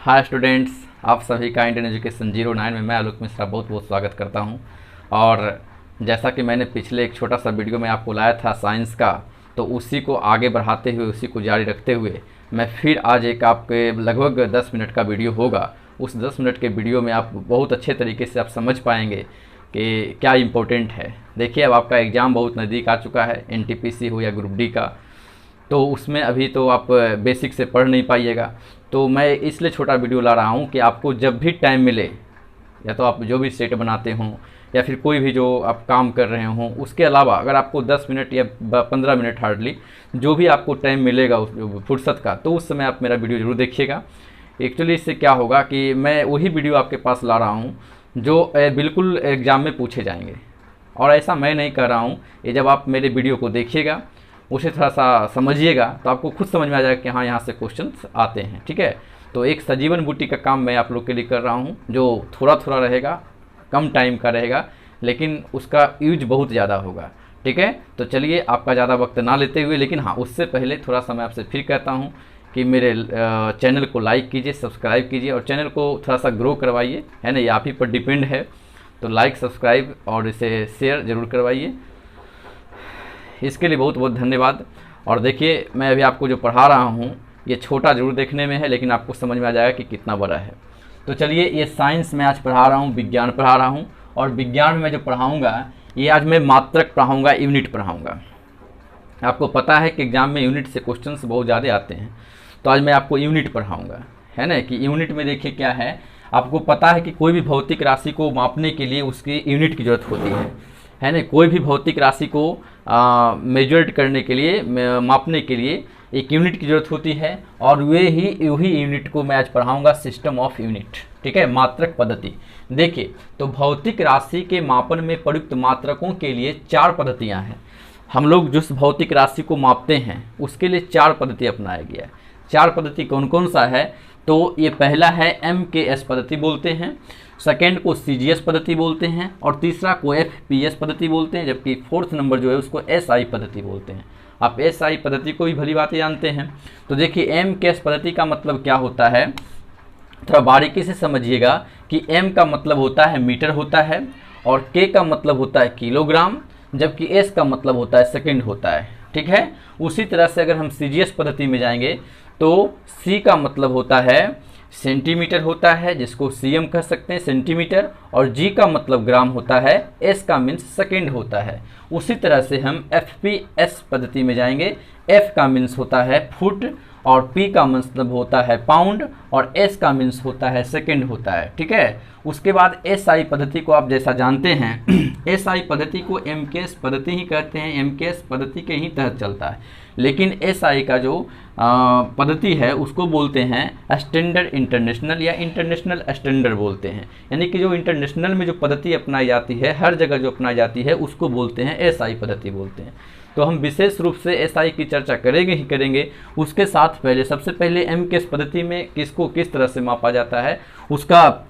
Hi students, आप सभी का इंडियन एजुकेशन 09 में मैं आलोक मिश्रा बहुत बहुत स्वागत करता हूं। और जैसा कि मैंने पिछले एक छोटा सा वीडियो में आपको लाया था साइंस का, तो उसी को आगे बढ़ाते हुए, उसी को जारी रखते हुए मैं फिर आज एक आपके लगभग 10 मिनट का वीडियो होगा। उस 10 मिनट के वीडियो में आप बहुत अच्छे तरीके से आप समझ पाएंगे कि क्या इम्पोर्टेंट है। देखिए, अब आपका एग्ज़ाम बहुत नज़दीक आ चुका है, NTPC हो या ग्रुप डी का, तो उसमें अभी तो आप बेसिक से पढ़ नहीं पाइएगा। तो मैं इसलिए छोटा वीडियो ला रहा हूँ कि आपको जब भी टाइम मिले, या तो आप जो भी सेट बनाते हों या फिर कोई भी जो आप काम कर रहे हों, उसके अलावा अगर आपको 10 मिनट या 15 मिनट हार्डली जो भी आपको टाइम मिलेगा उस फुर्सत का, तो उस समय आप मेरा वीडियो ज़रूर देखिएगा। एक्चुअली इससे क्या होगा कि मैं वही वीडियो आपके पास ला रहा हूँ जो बिल्कुल एग्ज़ाम में पूछे जाएंगे। और ऐसा मैं नहीं कर रहा हूँ, ये जब आप मेरे वीडियो को देखिएगा, उसे थोड़ा सा समझिएगा, तो आपको खुद समझ में आ जाएगा कि हाँ, यहाँ से क्वेश्चंस आते हैं। ठीक है, तो एक सजीवन बूटी का काम मैं आप लोग के लिए कर रहा हूँ, जो थोड़ा थोड़ा रहेगा, कम टाइम का रहेगा, लेकिन उसका यूज बहुत ज़्यादा होगा। ठीक है, तो चलिए आपका ज़्यादा वक्त ना लेते हुए, लेकिन हाँ, उससे पहले थोड़ा सा मैं आपसे फिर कहता हूँ कि मेरे चैनल को लाइक कीजिए, सब्सक्राइब कीजिए और चैनल को थोड़ा सा ग्रो करवाइए, है ना, ये आप ही पर डिपेंड है। तो लाइक, सब्सक्राइब और इसे शेयर ज़रूर करवाइए, इसके लिए बहुत बहुत धन्यवाद। और देखिए, मैं अभी आपको जो पढ़ा रहा हूँ ये छोटा जरूर देखने में है, लेकिन आपको समझ में आ जाएगा कि कितना बड़ा है। तो चलिए, ये साइंस में आज पढ़ा रहा हूँ, विज्ञान पढ़ा रहा हूँ, और विज्ञान में जो पढ़ाऊँगा ये आज मैं मात्रक पढ़ाऊँगा, यूनिट पढ़ाऊँगा। आपको पता है कि एग्जाम में यूनिट से क्वेश्चंस बहुत ज़्यादा आते हैं, तो आज मैं आपको यूनिट पढ़ाऊँगा, है ना। कि यूनिट में देखिए क्या है, आपको पता है कि कोई भी भौतिक राशि को मापने के लिए उसकी यूनिट की ज़रूरत होती है ना। कोई भी भौतिक राशि को मेजर्ड करने के लिए, मापने के लिए एक यूनिट की ज़रूरत होती है, और वही यूनिट को मैं आज पढ़ाऊंगा, सिस्टम ऑफ यूनिट। ठीक है, मात्रक पद्धति। देखिए, तो भौतिक राशि के मापन में प्रयुक्त मात्रकों के लिए 4 पद्धतियां हैं। हम लोग जिस भौतिक राशि को मापते हैं उसके लिए 4 पद्धति अपनाया गया है। 4 पद्धति कौन कौन सा है? तो ये पहला है MKS पद्धति बोलते हैं, सेकेंड को CGS पद्धति बोलते हैं, और तीसरा को FPS पद्धति बोलते हैं, जबकि फोर्थ नंबर जो है उसको SI पद्धति बोलते हैं। आप SI पद्धति को भी भली बात जानते हैं। तो देखिए, MKS पद्धति का मतलब क्या होता है, थोड़ा बारीकी से समझिएगा कि M का मतलब होता है मीटर होता है, और K का मतलब होता है किलोग्राम, जबकि S का मतलब होता है सेकेंड होता है। ठीक है, उसी तरह से अगर हम CGS पद्धति में जाएंगे तो C का मतलब होता है सेंटीमीटर होता है, जिसको CM कह सकते हैं, सेंटीमीटर, और G का मतलब ग्राम होता है, S का मीन्स सेकेंड होता है। उसी तरह से हम FPS पद्धति में जाएंगे, F का मीन्स होता है फुट, और P का मतलब होता है पाउंड, और S का मीन्स होता है सेकेंड होता है। ठीक है, उसके बाद SI पद्धति को आप जैसा जानते हैं SI पद्धति को MKS पद्धति ही कहते हैं, MKS पद्धति के ही तहत चलता है, लेकिन SI का जो पद्धति है उसको बोलते हैं स्टैंडर्ड इंटरनेशनल या इंटरनेशनल स्टैंडर्ड बोलते हैं। यानी कि जो इंटरनेशनल में जो पद्धति अपनाई जाती है, हर जगह जो अपनाई जाती है, उसको बोलते हैं SI पद्धति बोलते हैं। तो हम विशेष रूप से SI की चर्चा करेंगे ही करेंगे। उसके साथ पहले, सबसे पहले MKS पद्धति में किसको किस तरह से मापा जाता है, उसका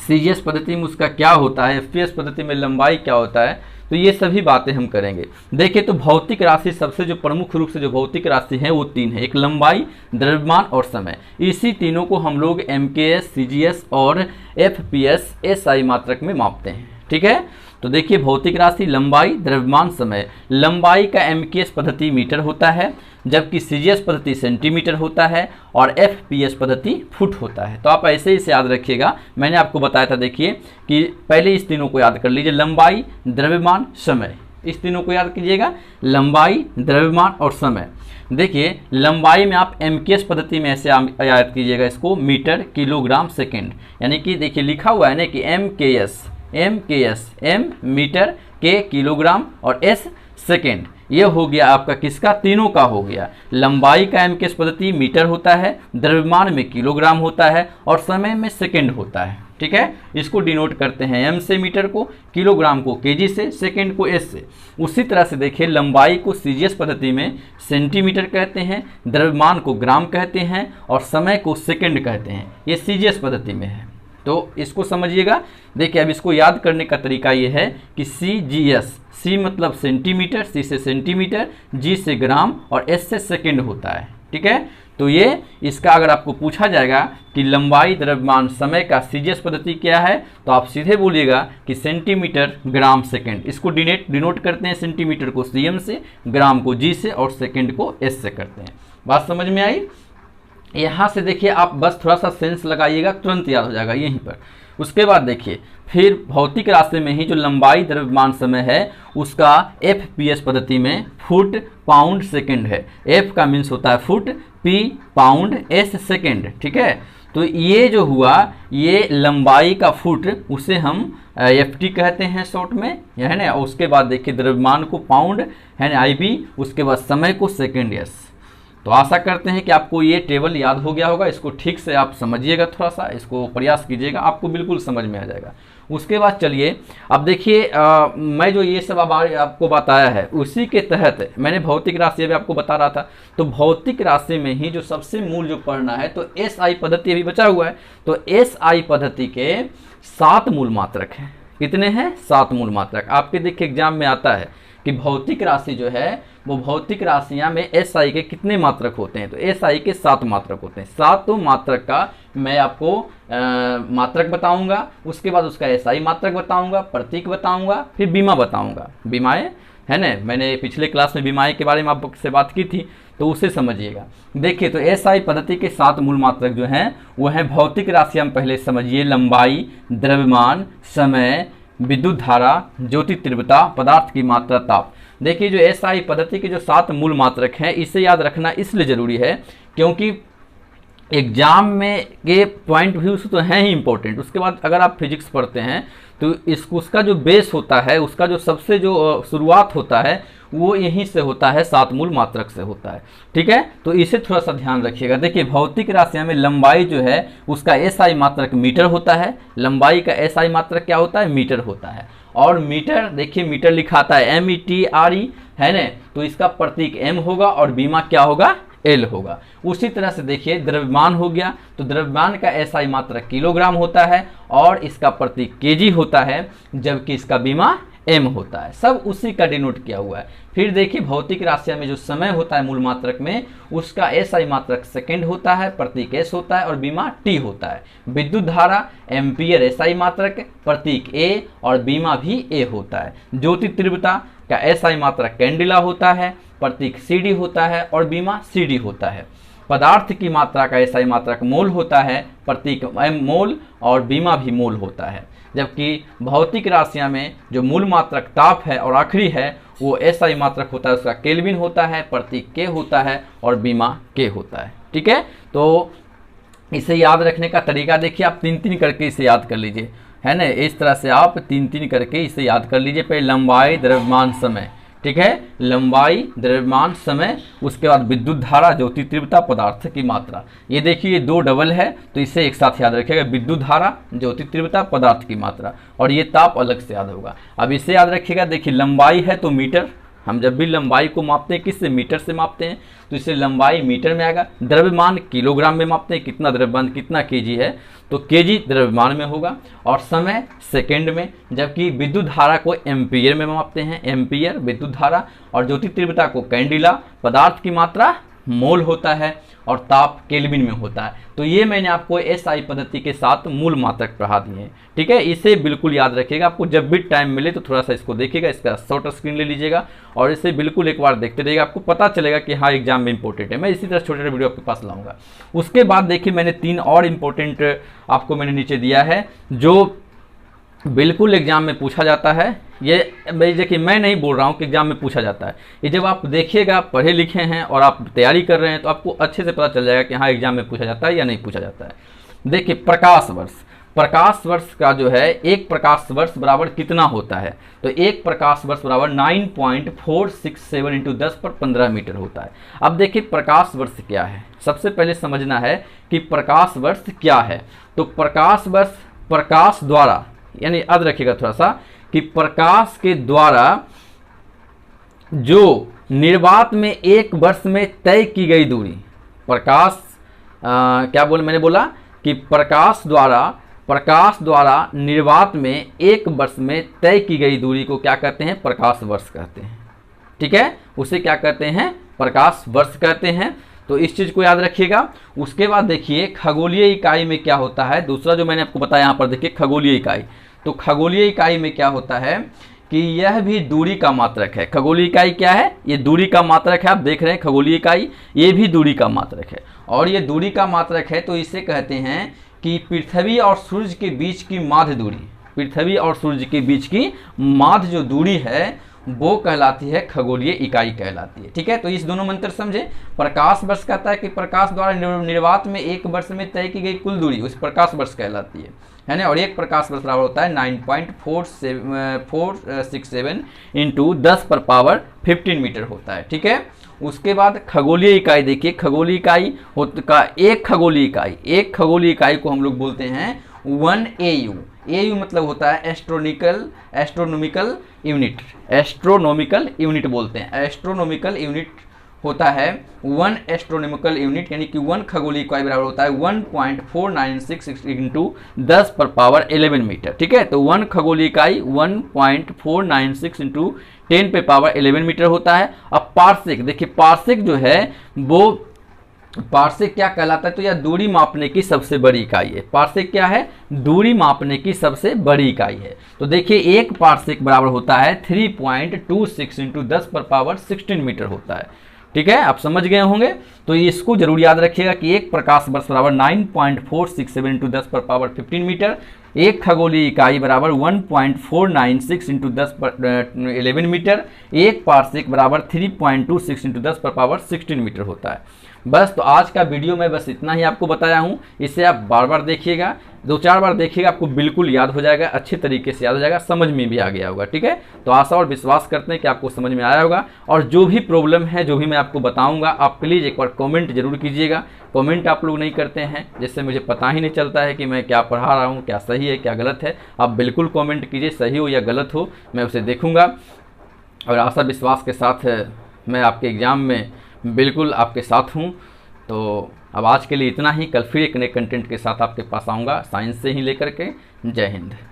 CGS पद्धति में उसका क्या होता है, FPS पद्धति में लंबाई क्या होता है, तो ये सभी बातें हम करेंगे। देखिए, तो भौतिक राशि, सबसे जो प्रमुख रूप से जो भौतिक राशि है वो 3 है, एक लंबाई, द्रव्यमान और समय। इसी तीनों को हम लोग MKS, CGS और FPS SI मात्रक में मापते हैं। ठीक है, तो देखिए, भौतिक राशि, लंबाई, द्रव्यमान, समय। लंबाई का MKS पद्धति मीटर होता है, जबकि CGS पद्धति सेंटीमीटर होता है, और FPS पद्धति फुट होता है। तो आप ऐसे ही से याद रखिएगा, मैंने आपको बताया था। देखिए कि पहले इस तीनों को याद कर लीजिए, लंबाई, द्रव्यमान, समय, इस तीनों को याद कीजिएगा, लंबाई, द्रव्यमान और समय। देखिए, लंबाई में आप MKS पद्धति में ऐसे याद कीजिएगा इसको, मीटर, किलोग्राम, सेकेंड। यानी कि देखिए लिखा हुआ है ना कि MKS, M metre, K kilogram और S सेकेंड। ये हो गया आपका किसका, तीनों का हो गया। लंबाई का MKS पद्धति मीटर होता है, द्रव्यमान में किलोग्राम होता है, और समय में सेकेंड होता है। ठीक है, इसको डिनोट करते हैं M से मीटर को, किलोग्राम को KG से, सेकेंड को S से। उसी तरह से देखिए, लंबाई को CGS पद्धति में सेंटीमीटर कहते हैं, द्रव्यमान को ग्राम कहते हैं, और समय को सेकेंड कहते हैं। ये CGS पद्धति में है, तो इसको समझिएगा। देखिए, अब इसको याद करने का तरीका ये है कि CGS, C मतलब सेंटीमीटर, C से सेंटीमीटर, G से ग्राम और S से सेकेंड होता है। ठीक है, तो ये इसका अगर आपको पूछा जाएगा कि लंबाई द्रव्यमान समय का सीजीएस पद्धति क्या है, तो आप सीधे बोलिएगा कि सेंटीमीटर ग्राम सेकंड। इसको डिनोट करते हैं सेंटीमीटर को सीएम से, ग्राम को जी से और सेकंड को एस से करते हैं। बात समझ में आई? यहाँ से देखिए आप बस थोड़ा सा सेंस लगाइएगा, तुरंत याद हो जाएगा यहीं पर। उसके बाद देखिए फिर भौतिक राशि में ही जो लंबाई द्रव्यमान समय है उसका FPS पद्धति में फुट पाउंड सेकंड है। F का मीन्स होता है foot, P pound, S second, ठीक है। तो ये जो हुआ ये लंबाई का फुट, उसे हम FT कहते हैं शॉर्ट में, है ना। उसके बाद देखिए द्रव्यमान को पाउंड है ना IB, उसके बाद समय को सेकंड S। तो आशा करते हैं कि आपको ये टेबल याद हो गया होगा। इसको ठीक से आप समझिएगा, थोड़ा सा इसको प्रयास कीजिएगा, आपको बिल्कुल समझ में आ जाएगा। उसके बाद चलिए अब देखिए मैं जो ये सब आपको बताया है उसी के तहत मैंने भौतिक राशि अभी आपको बता रहा था। तो भौतिक राशि में ही जो सबसे मूल जो पढ़ना है तो SI पद्धति अभी बचा हुआ है। तो SI पद्धति के 7 मूल मात्रक हैं। कितने हैं? 7 मूल मात्रक। आपके देखिए एग्जाम में आता है कि भौतिक राशि जो है वो भौतिक राशियां में SI के कितने मात्रक होते हैं, तो SI के 7 मात्रक होते हैं। 7 मात्रक का मैं आपको मात्रक बताऊंगा, उसके बाद उसका SI मात्रक बताऊंगा, प्रतीक बताऊंगा, फिर बीमा बताऊंगा। बीमाएं है ना, मैंने पिछले क्लास में बीमाएं के बारे में आपसे बात की थी, तो उसे समझिएगा। देखिए तो SI पद्धति के 7 मूल मात्रक जो हैं वो हैं भौतिक राशि। हम पहले समझिए लंबाई, द्रव्यमान, समय, विद्युत धारा, ज्योति तीव्रता, पदार्थ की मात्रा, ताप। देखिए जो SI पद्धति के जो 7 मूल मात्रक हैं इसे याद रखना इसलिए जरूरी है क्योंकि एग्जाम में के पॉइंट व्यू से तो हैं ही इंपॉर्टेंट। उसके बाद अगर आप फिजिक्स पढ़ते हैं तो उसका जो बेस होता है, उसका जो सबसे जो शुरुआत होता है वो यहीं से होता है, 7 मूल मात्रक से होता है, ठीक है। तो इसे थोड़ा सा ध्यान रखिएगा। देखिए भौतिक राशियों में लंबाई जो है उसका SI मात्रक मीटर होता है। लंबाई का SI मात्रक क्या होता है? मीटर होता है। और मीटर देखिए मीटर लिखाता है METRE, है ना। तो इसका प्रतीक M होगा और बीमा क्या होगा? L होगा। उसी तरह से देखिए द्रव्यमान हो गया, तो द्रव्यमान का SI मात्रक किलोग्राम होता है और इसका प्रतीक kg होता है, जबकि इसका बीमा M होता है। सब उसी का डिनोट किया हुआ है। फिर देखिए भौतिक राशियों में जो समय होता है मूल मात्रक में उसका SI मात्रक सेकंड होता है, प्रतीक S होता है और बीमा T होता है। विद्युत धारा एम्पियर SI मात्रक, प्रतीक A और बीमा भी A होता है। ज्योति तीव्रता का SI मात्रक कैंडिला होता है, प्रतीक CD होता है और बीमा CD होता है। पदार्थ की मात्रा का SI मात्रक मोल होता है, प्रतीक M मोल और बीमा भी मोल होता है। जबकि भौतिक राशियां में जो मूल मात्रक ताप है और आखिरी है वो SI मात्रक होता है, उसका केल्विन होता है, प्रतीक K होता है और बीमा K होता है, ठीक है। तो इसे याद रखने का तरीका देखिए, आप 3-3 करके इसे याद कर लीजिए, है ना। इस तरह से आप 3-3 करके इसे याद कर लीजिए। पहले लंबाई, द्रव्यमान, समय, ठीक है। लंबाई, द्रव्यमान, समय, उसके बाद विद्युत धारा, ज्योति तीव्रता, पदार्थ की मात्रा। ये देखिए ये 2 डबल है तो इसे एक साथ याद रखिएगा, विद्युत धारा, ज्योति तीव्रता, पदार्थ की मात्रा, और ये ताप अलग से याद होगा। अब इसे याद रखिएगा। देखिए लंबाई है तो मीटर, हम जब भी लंबाई को मापते हैं किससे? मीटर से मापते हैं, तो इससे लंबाई मीटर में आएगा। द्रव्यमान किलोग्राम में मापते हैं, कितना द्रव्यमान कितना केजी है, तो केजी द्रव्यमान में होगा। और समय सेकंड में, जबकि विद्युत धारा को एम्पियर में मापते हैं, एम्पियर विद्युत धारा। और ज्योति तीव्रता को कैंडिला, पदार्थ की मात्रा मोल होता है और ताप केल्विन में होता है। तो ये मैंने आपको SI पद्धति के 7 मूल मात्रक पढ़ा दिए हैं, ठीक है। इसे बिल्कुल याद रखिएगा। आपको जब भी टाइम मिले तो थोड़ा सा इसको देखिएगा, इसका शॉर्ट स्क्रीन ले लीजिएगा और इसे बिल्कुल एक बार देखते रहिएगा, आपको पता चलेगा कि हाँ एग्जाम में इंपॉर्टेंट है। मैं इसी तरह छोटे छोटे वीडियो आपके पास लाऊंगा। उसके बाद देखिए मैंने 3 और इम्पोर्टेंट आपको मैंने नीचे दिया है जो बिल्कुल एग्जाम में पूछा जाता है। ये देखिए मैं नहीं बोल रहा हूँ कि एग्जाम में पूछा जाता है, ये जब आप देखिएगा, पढ़े लिखे हैं और आप तैयारी कर रहे हैं तो आपको अच्छे से पता चल जाएगा कि हाँ एग्जाम में पूछा जाता है या नहीं पूछा जाता है। देखिए प्रकाश वर्ष, प्रकाश वर्ष का जो है एक प्रकाश वर्ष बराबर कितना होता है, तो एक प्रकाश वर्ष बराबर 9.467 × 10⁻15 मीटर होता है। अब देखिए प्रकाश वर्ष क्या है, सबसे पहले समझना है कि प्रकाश वर्ष क्या है। तो प्रकाश वर्ष प्रकाश द्वारा, यानी याद रखिएगा थोड़ा सा कि प्रकाश के द्वारा जो निर्वात में एक वर्ष में तय की गई दूरी, प्रकाश क्या बोले मैंने बोला कि प्रकाश द्वारा निर्वात में एक वर्ष में तय की गई दूरी को क्या कहते हैं? प्रकाश वर्ष कहते हैं, ठीक है। उसे क्या कहते हैं? प्रकाश वर्ष कहते हैं। तो इस चीज़ को याद रखिएगा। उसके बाद देखिए खगोलीय इकाई में क्या होता है, दूसरा जो मैंने आपको बताया यहाँ पर देखिए खगोलीय इकाई। तो खगोलीय इकाई में क्या होता है कि यह भी दूरी का मात्रक है। खगोलीय इकाई क्या है, ये दूरी का मात्रक है। आप देख रहे हैं खगोलीय इकाई, ये भी दूरी का मात्रक है। और ये दूरी का मात्रक है तो इसे कहते हैं कि पृथ्वी और सूर्य के बीच की माध्य दूरी, पृथ्वी और सूर्य के बीच की माध्य जो दूरी है वो कहलाती है खगोलीय इकाई कहलाती है। ठीक है, तो इस दोनों मंत्र समझे। प्रकाश वर्ष कहता है कि प्रकाश द्वारा निर्वात में एक वर्ष में तय की गई कुल दूरी उस प्रकाश वर्ष कहलाती है ना। और एक प्रकाश वर्ष बराबर होता है 9.467 इंटू 10⁻15 मीटर होता है। ठीक है, उसके बाद खगोलीय इकाई देखिए, खगोलीय इकाई का एक खगोलीय इकाई को हम लोग बोलते हैं 1 AU। AU मतलब होता है एस्ट्रोनॉमिकल यूनिट बोलते हैं। एस्ट्रोनॉमिकल यूनिट होता है 1 एस्ट्रोनॉमिकल यूनिट, यानी कि 1 खगोलीय इकाई बराबर होता है 1.496 इंटू 10⁻11 मीटर। ठीक है, तो 1 खगोलीय इकाई 1.496 इंटू 10⁻11 मीटर होता है। अब पार्सेक देखिए, पार्सेक जो है वो पार्सेक क्या कहलाता है, तो यह दूरी मापने की सबसे बड़ी इकाई है। पार्सेक क्या है, दूरी मापने की सबसे बड़ी इकाई है। तो देखिए एक पार्सेक बराबर होता है 3.26 इंटू 10⁻16 मीटर होता है। ठीक है, आप समझ गए होंगे। तो इसको जरूर याद रखिएगा कि एक प्रकाश वर्ष बराबर 9.467 इंटू 10⁻15 मीटर, एक खगोलीय इकाई बराबर 1.496 इंटू 10⁻11 मीटर, एक पार्सेक बराबर 3.26 इंटू 10⁻16 मीटर होता है। बस, तो आज का वीडियो में बस इतना ही आपको बताया हूँ। इसे आप बार बार देखिएगा, 2-4 बार देखिएगा, आपको बिल्कुल याद हो जाएगा, अच्छे तरीके से याद हो जाएगा, समझ में भी आ गया होगा। ठीक है, तो आशा और विश्वास करते हैं कि आपको समझ में आया होगा। और जो भी प्रॉब्लम है, जो भी मैं आपको बताऊंगा, आप प्लीज़ एक बार कमेंट जरूर कीजिएगा। कमेंट आप लोग नहीं करते हैं, जिससे मुझे पता ही नहीं चलता है कि मैं क्या पढ़ा रहा हूँ, क्या सही है क्या गलत है। आप बिल्कुल कमेंट कीजिए, सही हो या गलत हो, मैं उसे देखूँगा। और आशा विश्वास के साथ मैं आपके एग्ज़ाम में बिल्कुल आपके साथ हूँ। तो अब आज के लिए इतना ही। कल फिर एक नए कंटेंट के साथ आपके पास आऊँगा, साइंस से ही लेकर के। जय हिंद।